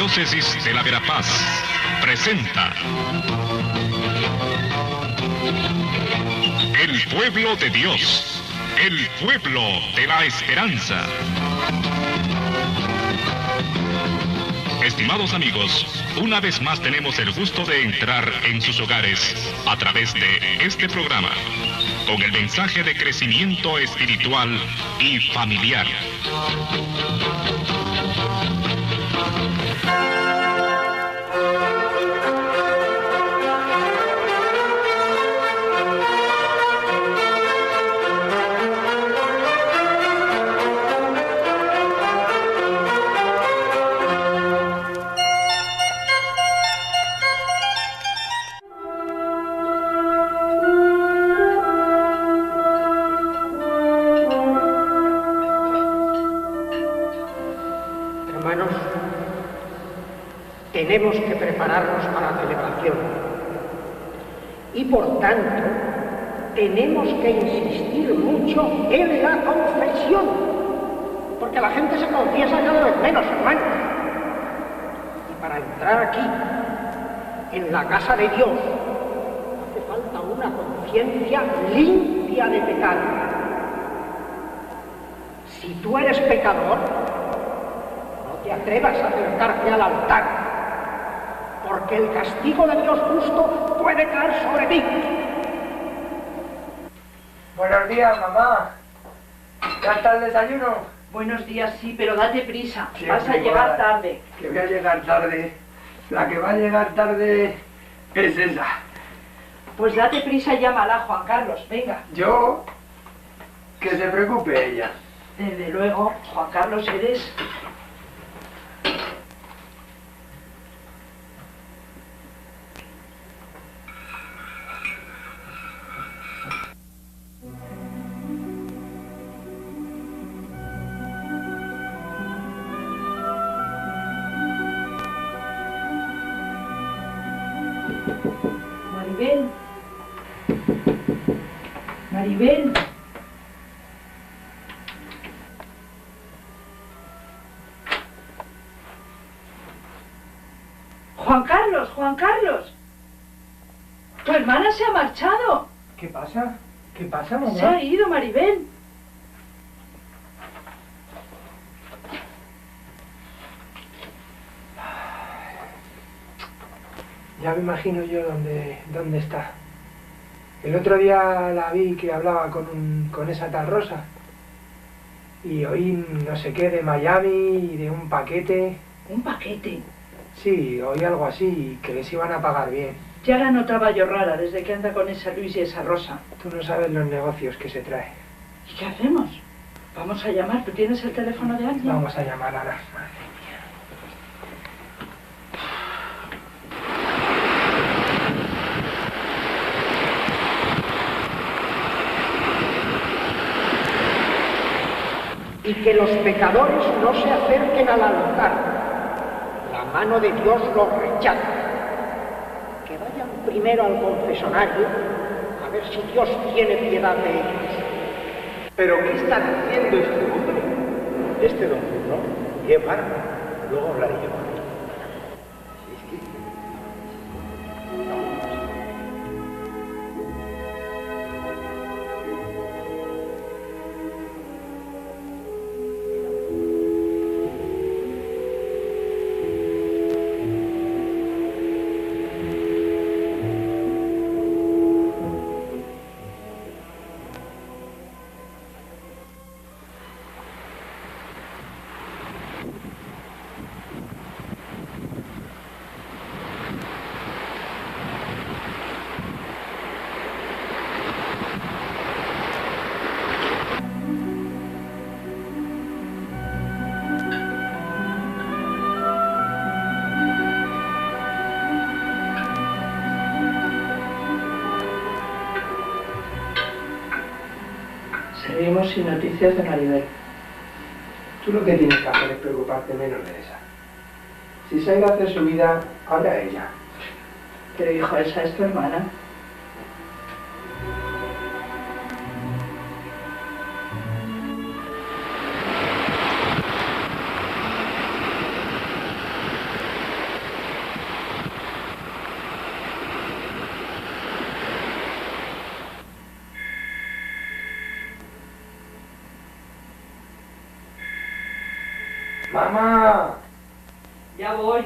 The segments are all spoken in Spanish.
Arquidiócesis de la Verapaz presenta El Pueblo de Dios, el pueblo de la esperanza. Estimados amigos, una vez más tenemos el gusto de entrar en sus hogares a través de este programa, con el mensaje de crecimiento espiritual y familiar. Tenemos que prepararnos para la celebración y por tanto tenemos que insistir mucho en la confesión, porque la gente se confiesa cada vez menos, hermano. Y para entrar aquí, en la casa de Dios, hace falta una conciencia limpia de pecado. Si tú eres pecador, no te atrevas a acercarte al altar, porque el castigo de Dios justo puede caer sobre ti. Buenos días, mamá. ¿Ya está el desayuno? Buenos días, sí, pero date prisa. Sí, vas a llegar tarde. Que voy a llegar tarde. La que va a llegar tarde es esa. Pues date prisa y llámala, Juan Carlos, venga. ¿Yo? Que se preocupe ella. Desde luego, Juan Carlos, eres... Maribel. Maribel. Juan Carlos, Juan Carlos. Tu hermana se ha marchado. ¿Qué pasa? ¿Qué pasa, mamá? Se ha ido, Maribel. Ya me imagino yo dónde está. El otro día la vi que hablaba con esa tal Rosa. Y oí no sé qué de Miami y de un paquete. ¿Un paquete? Sí, oí algo así, que les iban a pagar bien. Ya la notaba yo rara desde que anda con esa Luis y esa Rosa. Tú no sabes los negocios que se trae. ¿Y qué hacemos? Vamos a llamar. ¿Tú tienes el teléfono de alguien? Vamos a llamar a la madre. Y que los pecadores no se acerquen al altar. La mano de Dios los rechaza. Que vayan primero al confesonario a ver si Dios tiene piedad de ellos. ¿Pero qué está diciendo este hombre? Este don Bruno, qué barba. Luego hablaré yo con él. Seguimos sin noticias de Maribel. Tú lo que tienes que hacer es preocuparte menos de esa. Si se ha ido a hacer su vida, habla ella. Pero hijo, esa es tu hermana. ¡Mamá! Ya voy.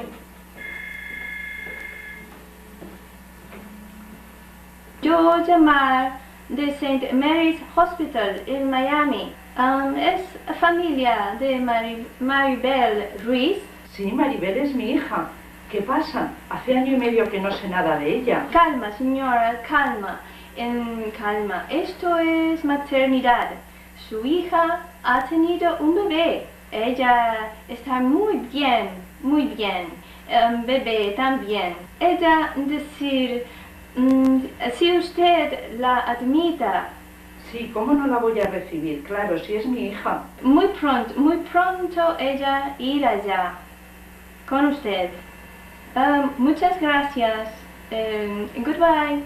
Yo llamar de St. Mary's Hospital en Miami. Es familia de Maribel Ruiz. Sí, Maribel es mi hija. ¿Qué pasa? Hace año y medio que no sé nada de ella. Calma, señora, calma. Calma. Esto es maternidad. Su hija ha tenido un bebé. Ella está muy bien, muy bien. Bebé también. Ella decir, si usted la admita. Sí, ¿cómo no la voy a recibir? Claro, si es mi hija. Muy pronto ella irá ya con usted. Muchas gracias. Goodbye.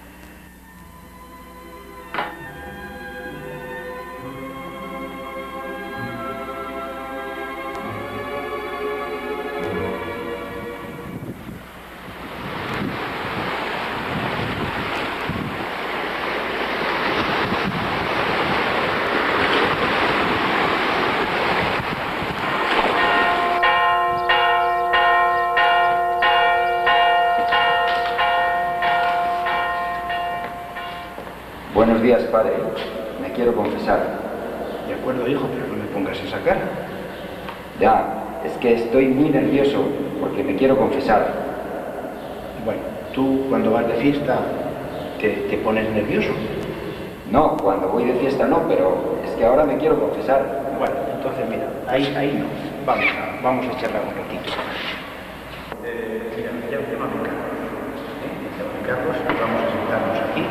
Buenos días, padre. Me quiero confesar. De acuerdo, hijo, pero no me pongas esa cara. Ya, es que estoy muy nervioso porque me quiero confesar. Bueno, tú cuando vas de fiesta te pones nervioso. No, cuando voy de fiesta no, pero es que ahora me quiero confesar. Bueno, entonces mira, ahí no. Vamos a charlar un ratito. Mira, llámame Carlos. Llámame Carlos, vamos a sentarnos aquí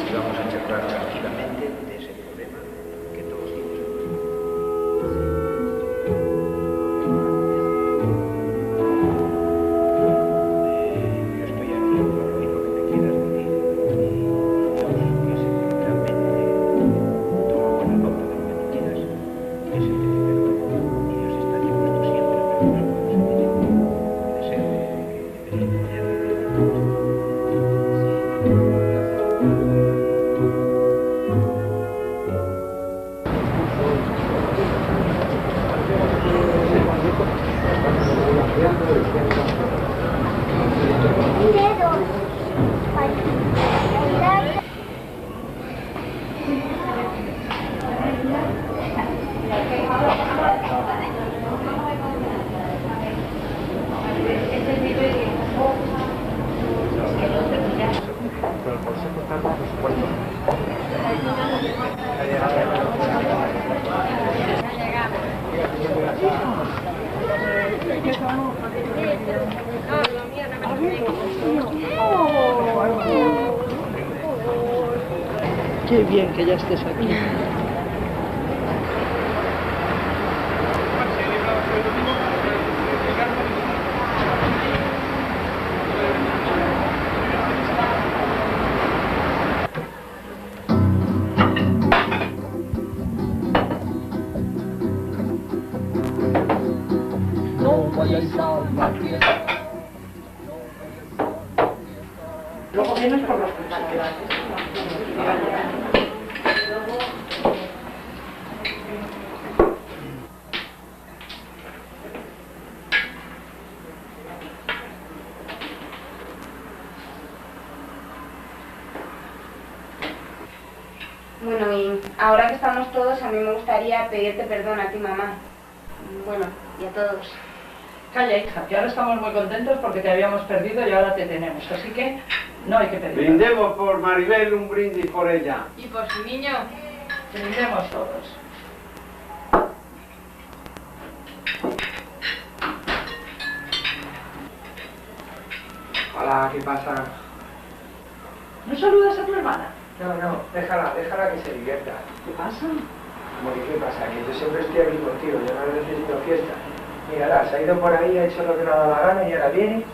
y vamos a charlar tranquilamente de ese problema que todos yo estoy aquí por oír lo que me quieras decir y lo que es realmente toma buena nota de lo que tú quieras, que se te perdona y Dios está dispuesto siempre a perdonar cuando se tiene. Puede ser que debería tener. Qué bien que ya estés aquí. Luego vienes por los compañeros. Bueno, y ahora que estamos todos, a mí me gustaría pedirte perdón a ti, mamá. Bueno, y a todos. Calla, hija, que ahora estamos muy contentos porque te habíamos perdido y ahora te tenemos. Así que no hay que pedir. Brindemos por Maribel, un brindis por ella. ¿Y por su niño? Brindemos todos. Hola, ¿qué pasa? ¿No saludas a tu hermana? No, déjala que se divierta. ¿Qué pasa? Como que, ¿qué pasa? Que yo siempre estoy aquí contigo, yo no necesito fiesta. Mírala, se ha ido por ahí, ha hecho lo que le ha dado la gana y ahora viene,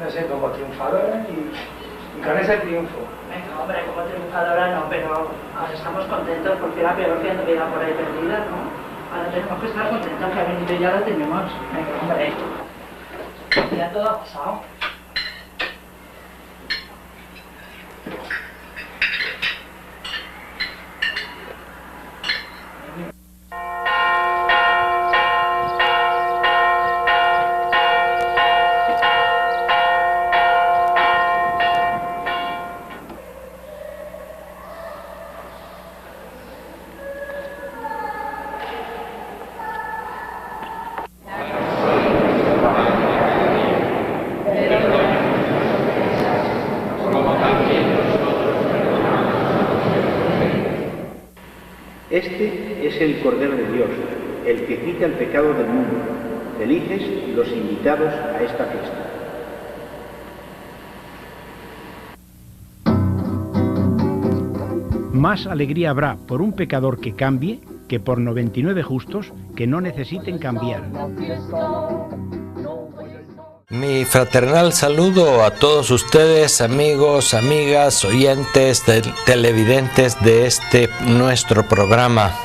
no sé, como triunfadora y con ese triunfo. Venga, hombre, como triunfadora no, pero ahora estamos contentos porque la peor que anduviera por ahí perdida, ¿no? Ahora tenemos que estar contentos que ha venido y ya la tenemos. Venga, hombre. Ya todo ha pasado. es el Cordero de Dios, el que quita el pecado del mundo. Felices los invitados a esta fiesta. Más alegría habrá por un pecador que cambie que por 99 justos que no necesiten cambiar. Mi fraternal saludo a todos ustedes, amigos, amigas, oyentes, televidentes de este nuestro programa.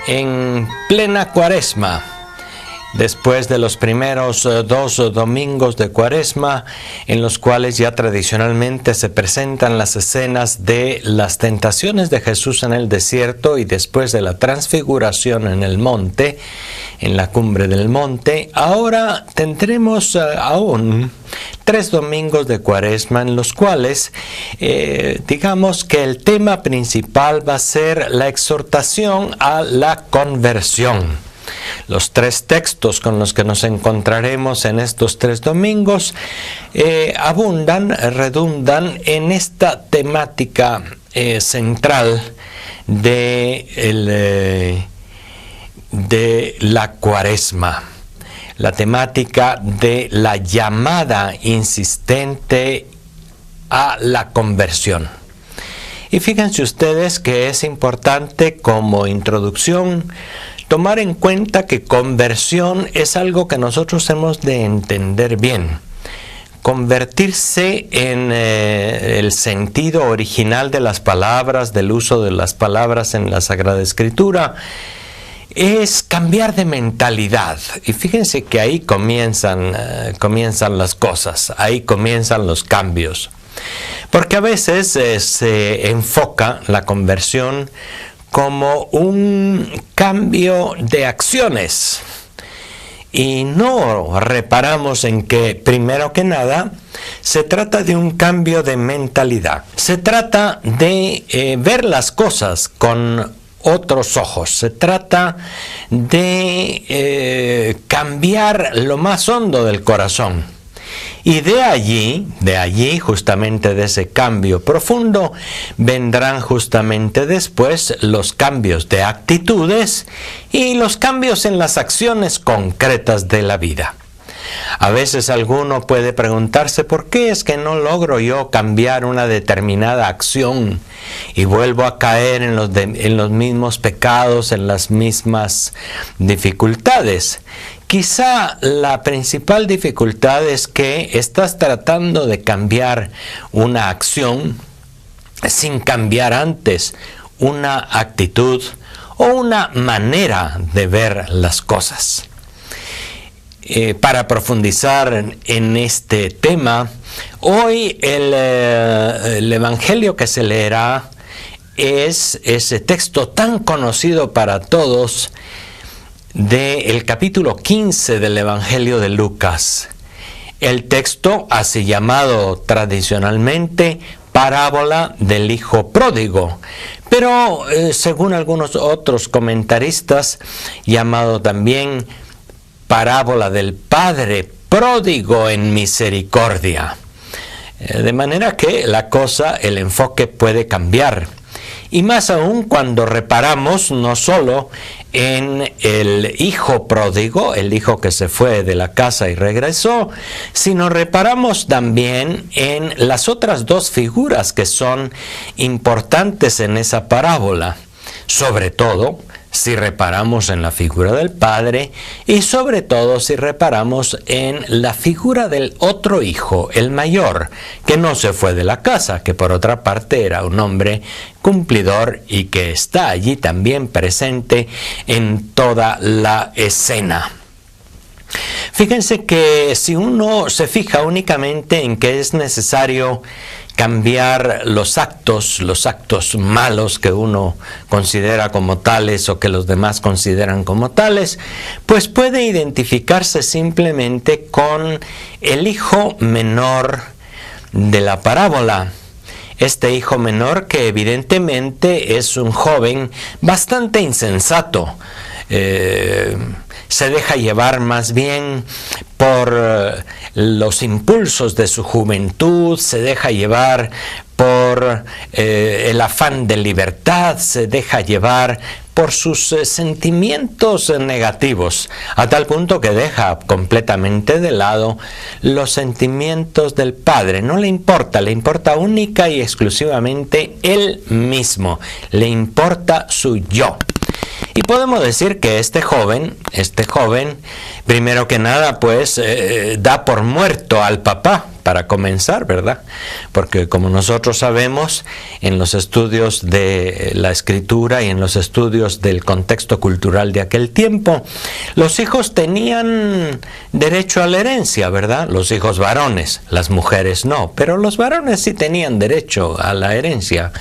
En plena Cuaresma, después de los primeros 2 domingos de Cuaresma, en los cuales ya tradicionalmente se presentan las escenas de las tentaciones de Jesús en el desierto y después de la transfiguración en el monte, en la cumbre del monte, ahora tendremos aún 3 domingos de Cuaresma en los cuales digamos que el tema principal va a ser la exhortación a la conversión. Los 3 textos con los que nos encontraremos en estos 3 domingos redundan en esta temática central de la Cuaresma, la temática de la llamada insistente a la conversión. Y fíjense ustedes que es importante como introducción tomar en cuenta que conversión es algo que nosotros hemos de entender bien. Convertirse en el sentido original de las palabras, del uso de las palabras en la Sagrada Escritura, es cambiar de mentalidad. Y fíjense que ahí comienzan las cosas, ahí comienzan los cambios. Porque a veces se enfoca la conversión como un cambio de acciones y no reparamos en que, primero que nada, se trata de un cambio de mentalidad. Se trata de ver las cosas con otros ojos. Se trata de cambiar lo más hondo del corazón. Y de allí, justamente de ese cambio profundo, vendrán justamente después los cambios de actitudes y los cambios en las acciones concretas de la vida. A veces alguno puede preguntarse por qué es que no logro yo cambiar una determinada acción y vuelvo a caer en los mismos pecados, en las mismas dificultades. Quizá la principal dificultad es que estás tratando de cambiar una acción sin cambiar antes una actitud o una manera de ver las cosas. Para profundizar en este tema, hoy el Evangelio que se leerá es ese texto tan conocido para todos del capítulo 15 del Evangelio de Lucas. El texto así llamado tradicionalmente parábola del hijo pródigo, pero según algunos otros comentaristas, llamado también parábola del padre pródigo en misericordia. De manera que la cosa, el enfoque puede cambiar. Y más aún cuando reparamos no solo en el hijo pródigo, el hijo que se fue de la casa y regresó, sino reparamos también en las otras 2 figuras que son importantes en esa parábola. Sobre todo si reparamos en la figura del padre y sobre todo si reparamos en la figura del otro hijo, el mayor, que no se fue de la casa, que por otra parte era un hombre cumplidor y que está allí también presente en toda la escena. Fíjense que si uno se fija únicamente en que es necesario cambiar los actos malos que uno considera como tales o que los demás consideran como tales, pues puede identificarse simplemente con el hijo menor de la parábola. Este hijo menor que evidentemente es un joven bastante insensato, se deja llevar más bien por los impulsos de su juventud, se deja llevar por el afán de libertad, se deja llevar por sus sentimientos negativos, a tal punto que deja completamente de lado los sentimientos del padre. No le importa única y exclusivamente él mismo, le importa su yo. Y podemos decir que este joven, primero que nada, pues da por muerto al papá, para comenzar, ¿verdad? Porque como nosotros sabemos, en los estudios de la escritura y en los estudios del contexto cultural de aquel tiempo, los hijos tenían derecho a la herencia, ¿verdad? Los hijos varones, las mujeres no, pero los varones sí tenían derecho a la herencia.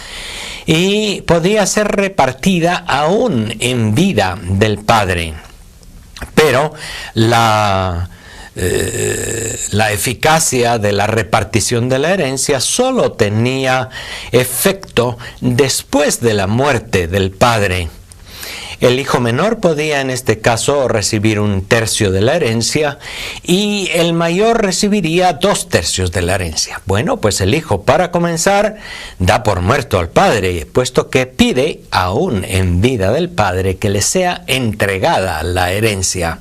Y podía ser repartida aún en vida del padre. Pero la eficacia de la repartición de la herencia solo tenía efecto después de la muerte del padre. El hijo menor podía en este caso recibir 1/3 de la herencia y el mayor recibiría 2/3 de la herencia. Bueno, pues el hijo, para comenzar, da por muerto al padre, puesto que pide, aún en vida del padre, que le sea entregada la herencia.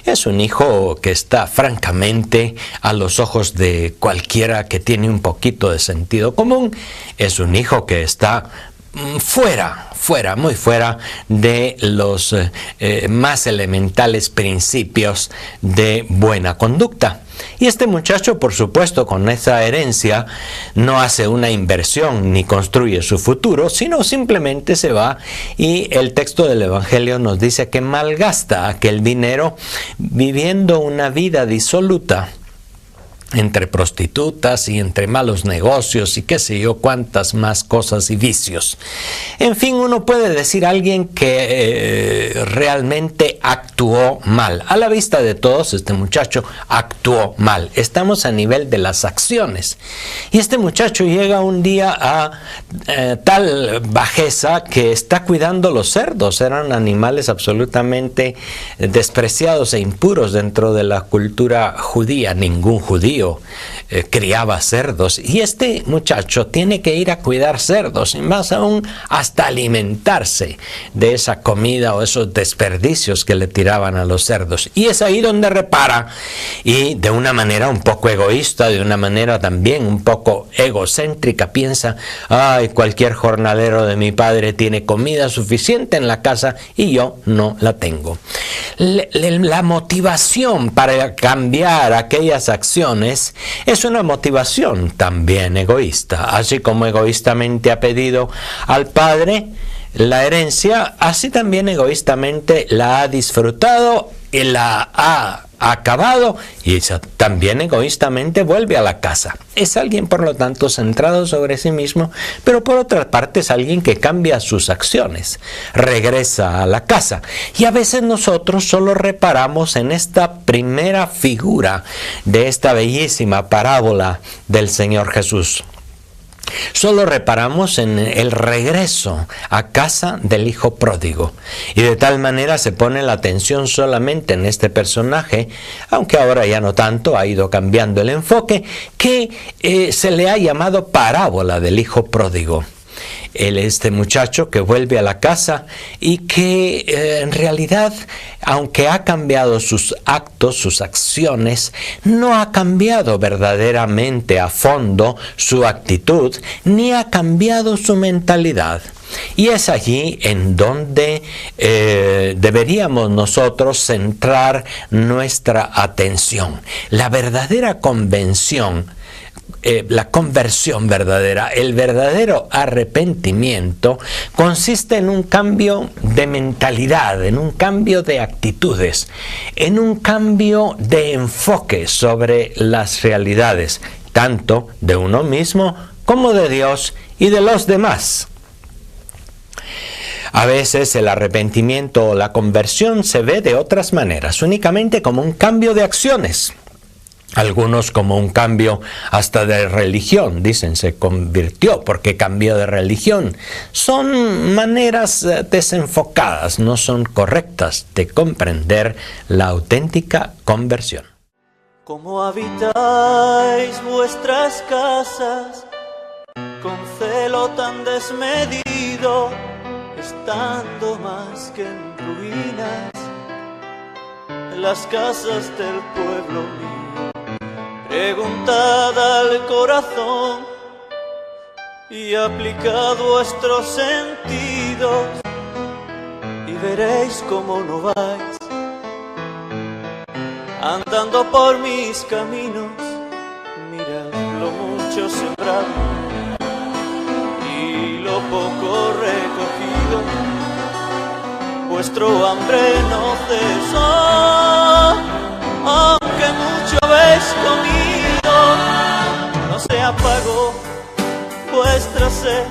Es un hijo que está francamente a los ojos de cualquiera que tiene un poquito de sentido común. Es un hijo que está muy fuera de los más elementales principios de buena conducta. Y este muchacho, por supuesto, con esa herencia, no hace una inversión ni construye su futuro, sino simplemente se va, y el texto del Evangelio nos dice que malgasta aquel dinero viviendo una vida disoluta entre prostitutas y entre malos negocios y qué sé yo cuántas más cosas y vicios. En fin, uno puede decir a alguien que realmente actuó mal. A la vista de todos, este muchacho actuó mal. Estamos a nivel de las acciones. Y este muchacho llega un día a tal bajeza que está cuidando los cerdos. Eran animales absolutamente despreciados e impuros dentro de la cultura judía. Ningún judío criaba cerdos, y este muchacho tiene que ir a cuidar cerdos, y más aún hasta alimentarse de esa comida o esos desperdicios que le tiraban a los cerdos. Y es ahí donde repara, y de una manera un poco egoísta, de una manera también un poco egocéntrica, piensa: ay, cualquier jornalero de mi padre tiene comida suficiente en la casa y yo no la tengo. La motivación para cambiar aquellas acciones es una motivación también egoísta. Así como egoístamente ha pedido al padre la herencia, así también egoístamente la ha disfrutado y la ha acabado, y también egoístamente vuelve a la casa. Es alguien, por lo tanto, centrado sobre sí mismo, pero por otra parte es alguien que cambia sus acciones, regresa a la casa. Y a veces nosotros solo reparamos en esta primera figura de esta bellísima parábola del Señor Jesús. Solo reparamos en el regreso a casa del hijo pródigo, y de tal manera se pone la atención solamente en este personaje, aunque ahora ya no tanto, ha ido cambiando el enfoque, que se le ha llamado parábola del hijo pródigo. Este muchacho que vuelve a la casa y que en realidad, aunque ha cambiado sus actos, sus acciones, no ha cambiado verdaderamente a fondo su actitud, ni ha cambiado su mentalidad. Y es allí en donde deberíamos nosotros centrar nuestra atención. La verdadera convención, la conversión verdadera, el verdadero arrepentimiento, consiste en un cambio de mentalidad, en un cambio de actitudes, en un cambio de enfoque sobre las realidades, tanto de uno mismo como de Dios y de los demás. A veces el arrepentimiento o la conversión se ve de otras maneras, únicamente como un cambio de acciones. Algunos como un cambio hasta de religión, dicen, se convirtió porque cambió de religión. Son maneras desenfocadas, no son correctas de comprender la auténtica conversión. ¿Cómo habitáis vuestras casas con celo tan desmedido? estando más que en ruinas, en las casas del pueblo mío. Preguntad al corazón y aplicad vuestros sentidos y veréis cómo no vais andando por mis caminos. Mirad lo mucho sembrado y lo poco recogido, vuestro hambre no cesó, aunque mucho habéis comido, no se apagó vuestra sed,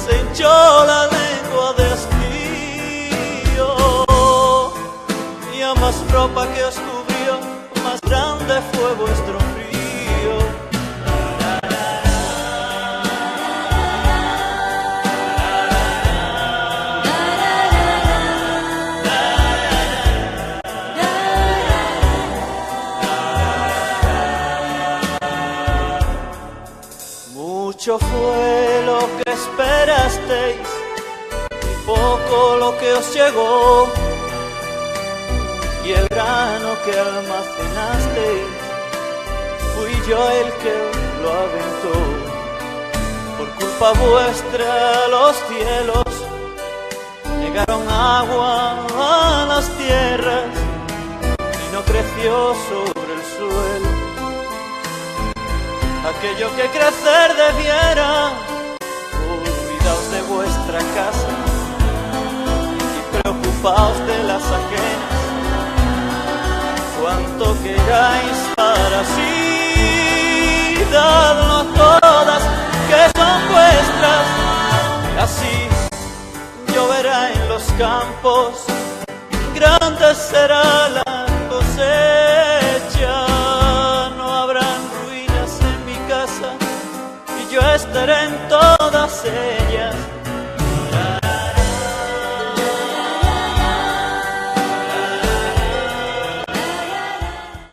se hinchó la lengua de hastío, y a más ropa que os cubrió, más grande fue vuestro frío. Mucho fue lo que esperasteis y poco lo que os llegó, y el grano que almacenasteis fui yo el que lo aventó. Por culpa vuestra los cielos negaron agua a las tierras y no creció sobre el suelo aquello que crecer debiera. Olvidaos de vuestra casa y preocupaos de las ajenas, cuanto queráis para sí, dadlo todas que son vuestras, así lloverá en los campos, grande será la cosecha. Yo estaré en todas ellas.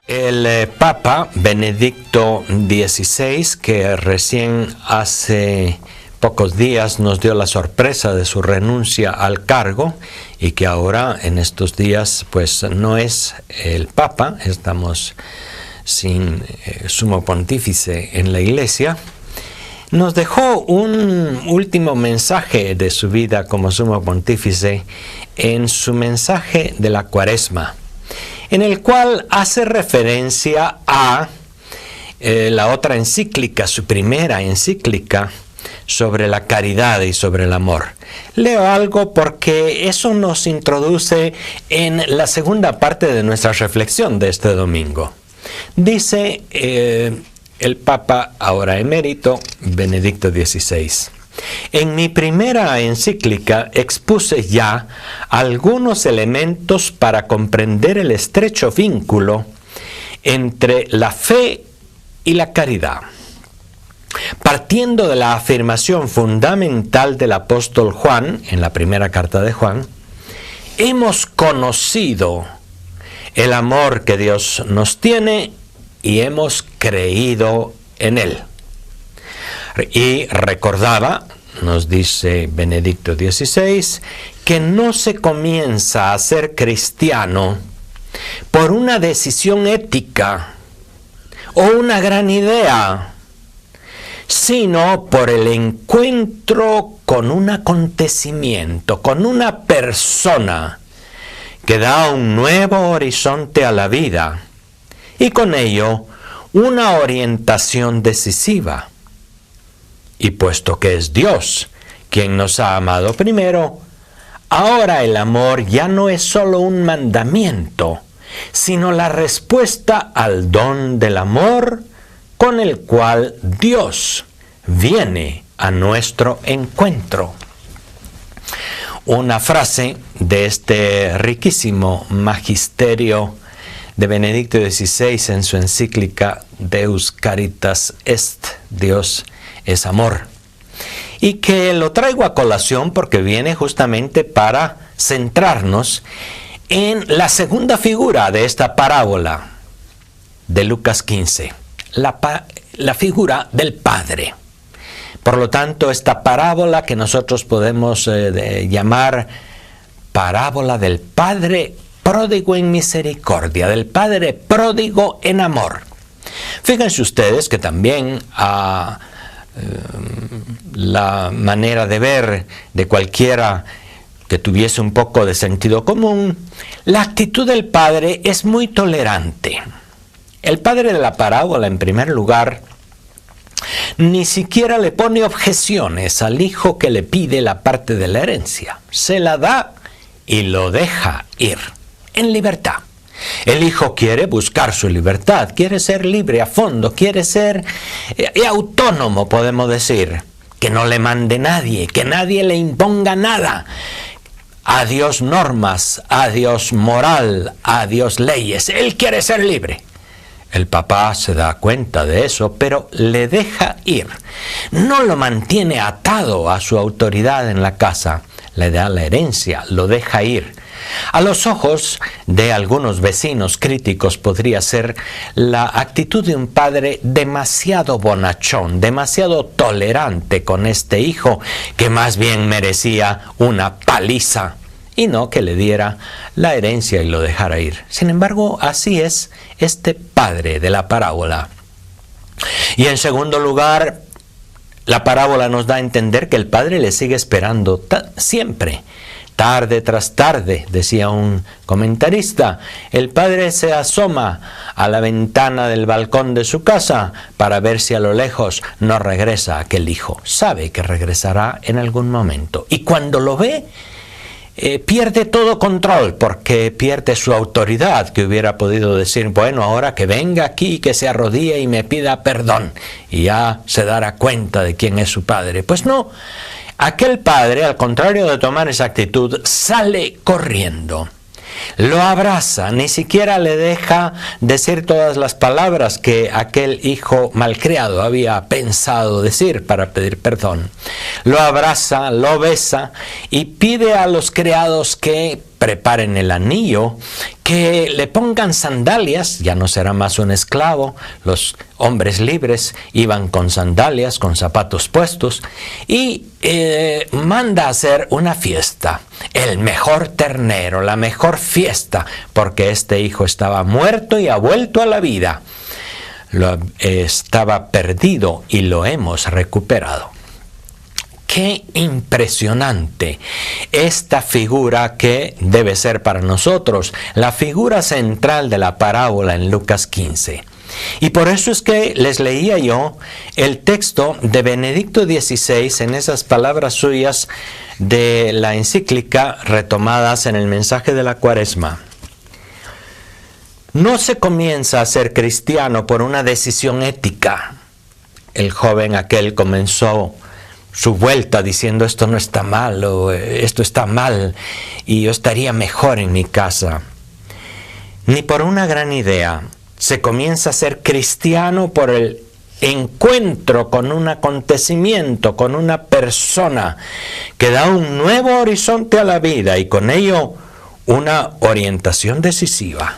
El Papa Benedicto XVI, que recién hace pocos días nos dio la sorpresa de su renuncia al cargo y que ahora en estos días pues no es el Papa, estamos sin sumo pontífice en la Iglesia, nos dejó un último mensaje de su vida como sumo pontífice en su mensaje de la Cuaresma, en el cual hace referencia a la otra encíclica, su primera encíclica sobre la caridad y sobre el amor. Leo algo porque eso nos introduce en la segunda parte de nuestra reflexión de este domingo. Dice el Papa, ahora emérito, Benedicto XVI: en mi primera encíclica expuse ya algunos elementos para comprender el estrecho vínculo entre la fe y la caridad. Partiendo de la afirmación fundamental del apóstol Juan, en la primera carta de Juan, hemos conocido el amor que Dios nos tiene y hemos creído en Él. Y recordaba, nos dice Benedicto XVI, que no se comienza a ser cristiano por una decisión ética o una gran idea, sino por el encuentro con un acontecimiento, con una persona que da un nuevo horizonte a la vida y con ello una orientación decisiva. Y puesto que es Dios quien nos ha amado primero, ahora el amor ya no es solo un mandamiento, sino la respuesta al don del amor con el cual Dios viene a nuestro encuentro. Una frase de este riquísimo magisterio de Benedicto XVI en su encíclica Deus Caritas Est, Dios es amor, y que lo traigo a colación porque viene justamente para centrarnos en la segunda figura de esta parábola de Lucas 15, la figura del Padre. Por lo tanto, esta parábola que nosotros podemos llamar parábola del Padre pródigo en misericordia, del Padre pródigo en amor. Fíjense ustedes que también la manera de ver de cualquiera que tuviese un poco de sentido común, la actitud del Padre es muy tolerante. El Padre de la parábola, en primer lugar, ni siquiera le pone objeciones al hijo que le pide la parte de la herencia. Se la da y lo deja ir en libertad. El hijo quiere buscar su libertad, quiere ser libre a fondo, quiere ser autónomo, podemos decir, que no le mande nadie, que nadie le imponga nada. Adiós normas, adiós moral, adiós leyes. Él quiere ser libre. El papá se da cuenta de eso, pero le deja ir. No lo mantiene atado a su autoridad en la casa. Le da la herencia, lo deja ir. A los ojos de algunos vecinos críticos podría ser la actitud de un padre demasiado bonachón, demasiado tolerante con este hijo que más bien merecía una paliza y no que le diera la herencia y lo dejara ir. Sin embargo, así es este padre de la parábola. Y en segundo lugar, la parábola nos da a entender que el padre le sigue esperando siempre. Tarde tras tarde, decía un comentarista, el padre se asoma a la ventana del balcón de su casa para ver si a lo lejos no regresa aquel hijo. Sabe que regresará en algún momento. Y cuando lo ve, pierde todo control, porque pierde su autoridad, que hubiera podido decir, bueno, ahora que venga aquí, que se arrodille y me pida perdón, y ya se dará cuenta de quién es su padre. Pues no. Aquel padre, al contrario de tomar esa actitud, sale corriendo, lo abraza, ni siquiera le deja decir todas las palabras que aquel hijo malcriado había pensado decir para pedir perdón. Lo abraza, lo besa y pide a los criados que preparen el anillo, que le pongan sandalias, ya no será más un esclavo, los hombres libres iban con sandalias, con zapatos puestos, y manda a hacer una fiesta, el mejor ternero, la mejor fiesta, porque este hijo estaba muerto y ha vuelto a la vida, estaba perdido y lo hemos recuperado. Qué impresionante esta figura que debe ser para nosotros la figura central de la parábola en Lucas 15. Y por eso es que les leía yo el texto de Benedicto XVI en esas palabras suyas de la encíclica retomadas en el mensaje de la Cuaresma. No se comienza a ser cristiano por una decisión ética. El joven aquel comenzó su vuelta diciendo esto no está mal o esto está mal y yo estaría mejor en mi casa. Ni por una gran idea. Se comienza a ser cristiano por el encuentro con un acontecimiento, con una persona que da un nuevo horizonte a la vida y con ello una orientación decisiva.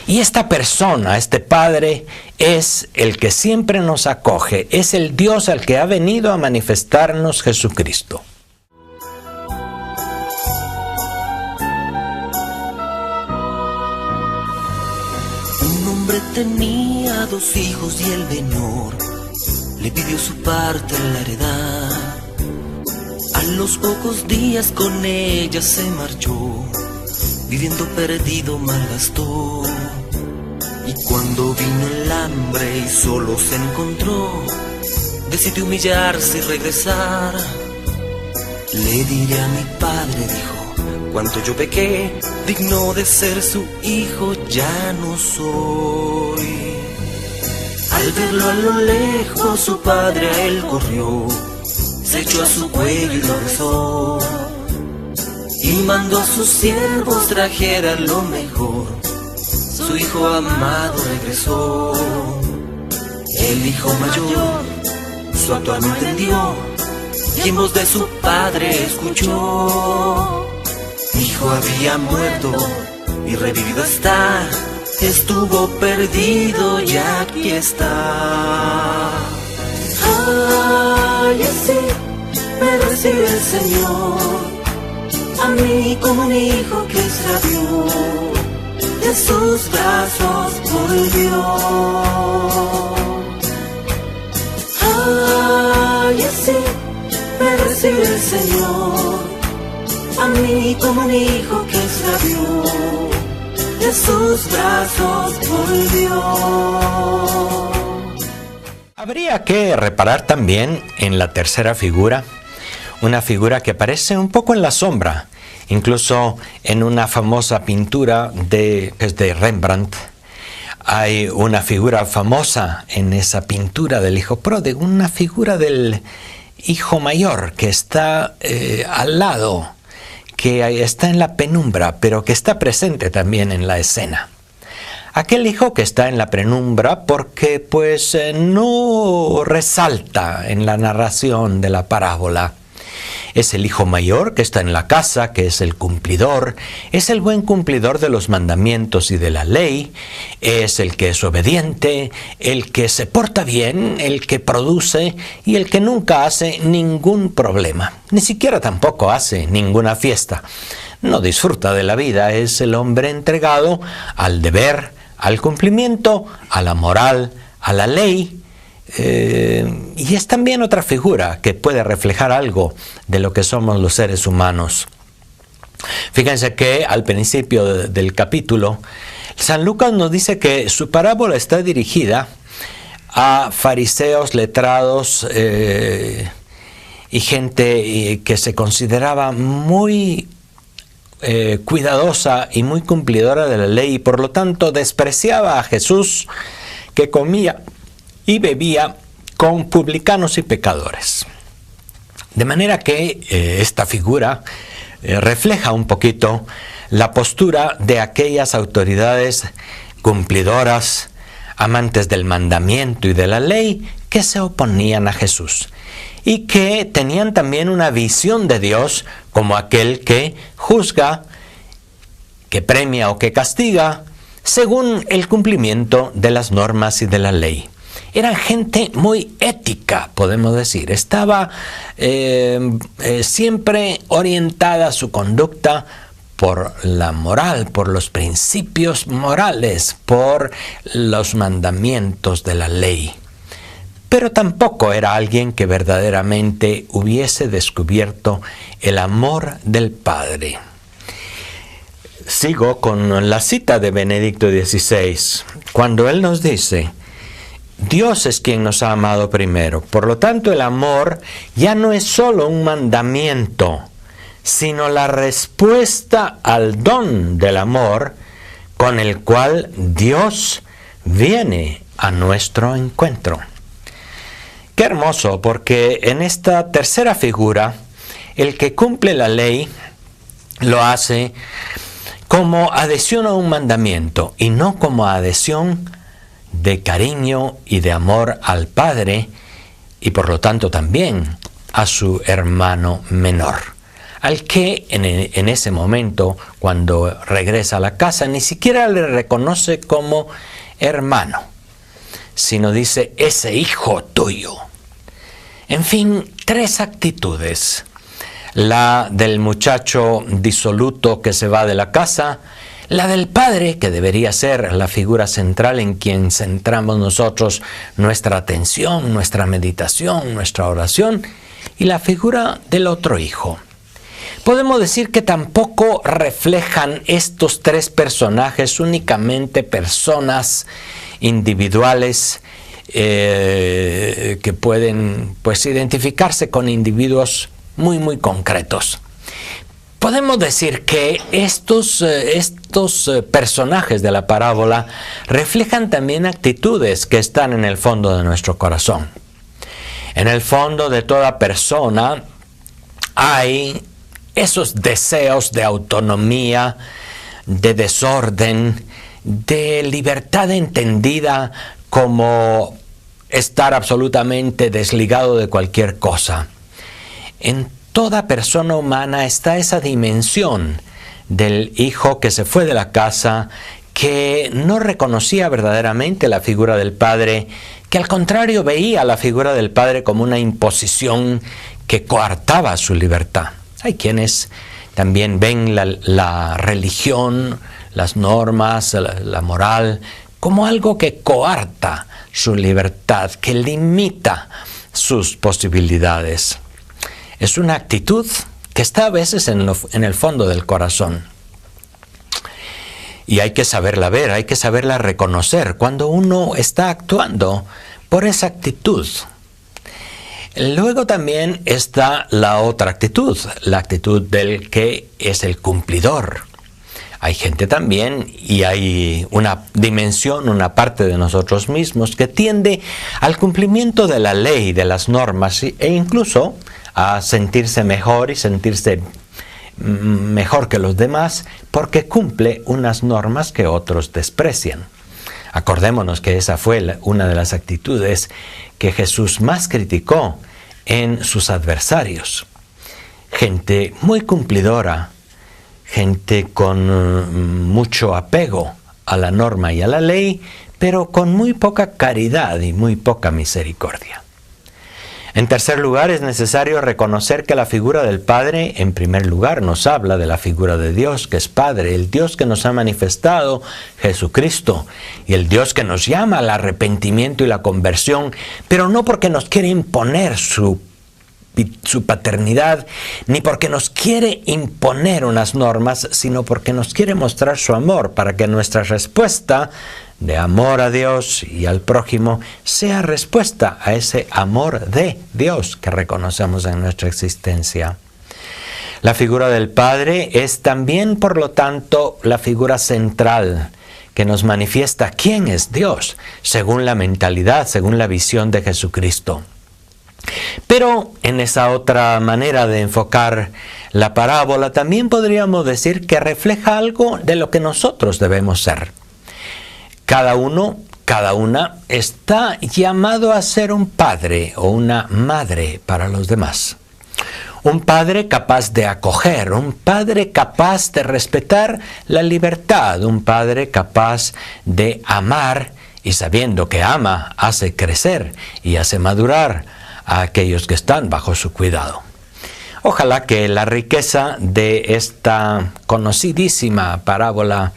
Y esta persona, este Padre, es el que siempre nos acoge, es el Dios al que ha venido a manifestarnos Jesucristo. Un hombre tenía 2 hijos y el menor le pidió su parte en la heredad. A los pocos días con ella se marchó, viviendo perdido malgastó. Y cuando vino el hambre y solo se encontró, decidió humillarse y regresar. Le diré a mi padre, dijo, cuánto yo pequé, digno de ser su hijo ya no soy. Al verlo a lo lejos su padre a él corrió, se echó a su cuello y lo besó. Y mandó a sus siervos trajeran lo mejor. Su hijo amado regresó. El hijo mayor su actuar no entendió y en voz de su padre escuchó. Mi hijo había muerto y revivido está. Estuvo perdido y aquí está. Ay, así me recibe el Señor, a mí como un hijo que extravió, de sus brazos volvió. Ay, así me recibe el Señor, a mí como un hijo que extravió, de sus brazos volvió. Habría que reparar también en la tercera figura, una figura que aparece un poco en la sombra, incluso en una famosa pintura de Rembrandt. Hay una figura famosa en esa pintura del hijo pródigo, una figura del hijo mayor que está al lado, que está en la penumbra, pero que está presente también en la escena. Aquel hijo que está en la penumbra porque pues no resalta en la narración de la parábola. Es el hijo mayor que está en la casa, que es el cumplidor, es el buen cumplidor de los mandamientos y de la ley, es el que es obediente, el que se porta bien, el que produce y el que nunca hace ningún problema, ni siquiera tampoco hace ninguna fiesta. No disfruta de la vida, es el hombre entregado al deber, al cumplimiento, a la moral, a la ley. Y es también otra figura que puede reflejar algo de lo que somos los seres humanos. Fíjense que al principio del capítulo, San Lucas nos dice que su parábola está dirigida a fariseos, letrados y gente que se consideraba muy cuidadosa y muy cumplidora de la ley, y por lo tanto despreciaba a Jesús, que comía y bebía con publicanos y pecadores. De manera que esta figura refleja un poquito la postura de aquellas autoridades cumplidoras, amantes del mandamiento y de la ley, que se oponían a Jesús y que tenían también una visión de Dios como aquel que juzga, que premia o que castiga según el cumplimiento de las normas y de la ley. Eran gente muy ética, podemos decir. Estaba siempre orientada su conducta por la moral, por los principios morales, por los mandamientos de la ley. Pero tampoco era alguien que verdaderamente hubiese descubierto el amor del Padre. Sigo con la cita de Benedicto XVI, cuando él nos dice: Dios es quien nos ha amado primero. Por lo tanto, el amor ya no es solo un mandamiento, sino la respuesta al don del amor con el cual Dios viene a nuestro encuentro. Qué hermoso, porque en esta tercera figura, el que cumple la ley lo hace como adhesión a un mandamiento y no como adhesión de cariño y de amor al Padre, y por lo tanto también a su hermano menor, al que en ese momento, cuando regresa a la casa, ni siquiera le reconoce como hermano, sino dice: ese hijo tuyo. En fin, tres actitudes: la del muchacho disoluto que se va de la casa, la del padre, que debería ser la figura central en quien centramos nosotros nuestra atención, nuestra meditación, nuestra oración, y la figura del otro hijo. Podemos decir que tampoco reflejan estos tres personajes únicamente personas individuales que pueden pues identificarse con individuos muy muy concretos. Podemos decir que estos personajes de la parábola reflejan también actitudes que están en el fondo de nuestro corazón. En el fondo de toda persona hay esos deseos de autonomía, de desorden, de libertad entendida como estar absolutamente desligado de cualquier cosa. En toda persona humana está esa dimensión del hijo que se fue de la casa, que no reconocía verdaderamente la figura del padre, que al contrario veía la figura del padre como una imposición que coartaba su libertad. Hay quienes también ven la religión, las normas, la moral, como algo que coarta su libertad, que limita sus posibilidades. Es una actitud que está a veces en el fondo del corazón. Y hay que saberla ver, hay que saberla reconocer cuando uno está actuando por esa actitud. Luego también está la otra actitud, la actitud del que es el cumplidor. Hay gente también, y hay una dimensión, una parte de nosotros mismos que tiende al cumplimiento de la ley, de las normas, e incluso a sentirse mejor y sentirse mejor que los demás porque cumple unas normas que otros desprecian. Acordémonos que esa fue una de las actitudes que Jesús más criticó en sus adversarios. Gente muy cumplidora, gente con mucho apego a la norma y a la ley, pero con muy poca caridad y muy poca misericordia. En tercer lugar, es necesario reconocer que la figura del Padre, en primer lugar, nos habla de la figura de Dios, que es Padre, el Dios que nos ha manifestado, Jesucristo, y el Dios que nos llama al arrepentimiento y la conversión, pero no porque nos quiere imponer su paternidad, ni porque nos quiere imponer unas normas, sino porque nos quiere mostrar su amor, para que nuestra respuesta de amor a Dios y al prójimo sea respuesta a ese amor de Dios que reconocemos en nuestra existencia. La figura del Padre es también, por lo tanto, la figura central que nos manifiesta quién es Dios, según la mentalidad, según la visión de Jesucristo. Pero en esa otra manera de enfocar la parábola, también podríamos decir que refleja algo de lo que nosotros debemos ser. Cada uno, cada una está llamado a ser un padre o una madre para los demás. Un padre capaz de acoger, un padre capaz de respetar la libertad, un padre capaz de amar y sabiendo que ama, hace crecer y hace madurar a aquellos que están bajo su cuidado. Ojalá que la riqueza de esta conocidísima parábola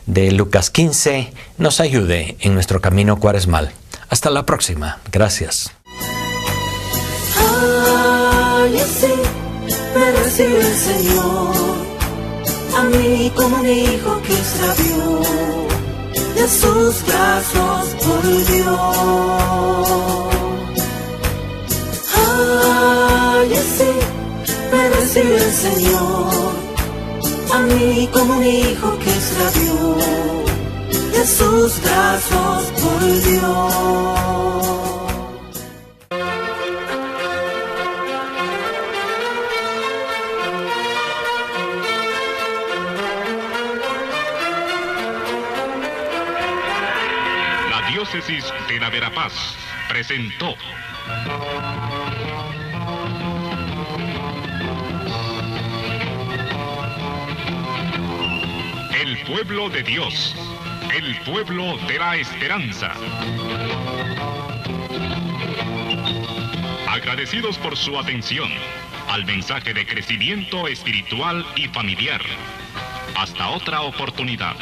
de Lucas 15 nos ayude en nuestro camino cuaresmal. Hasta la próxima. Gracias. Ay, así me recibe el Señor, a mí como un hijo que extravió, de sus brazos volvió. Ay, así me recibe el Señor, a mí como un hijo que extravió, de sus brazos volvió. La diócesis de la Verapaz presentó El pueblo de Dios, el pueblo de la esperanza. Agradecidos por su atención al mensaje de crecimiento espiritual y familiar. Hasta otra oportunidad.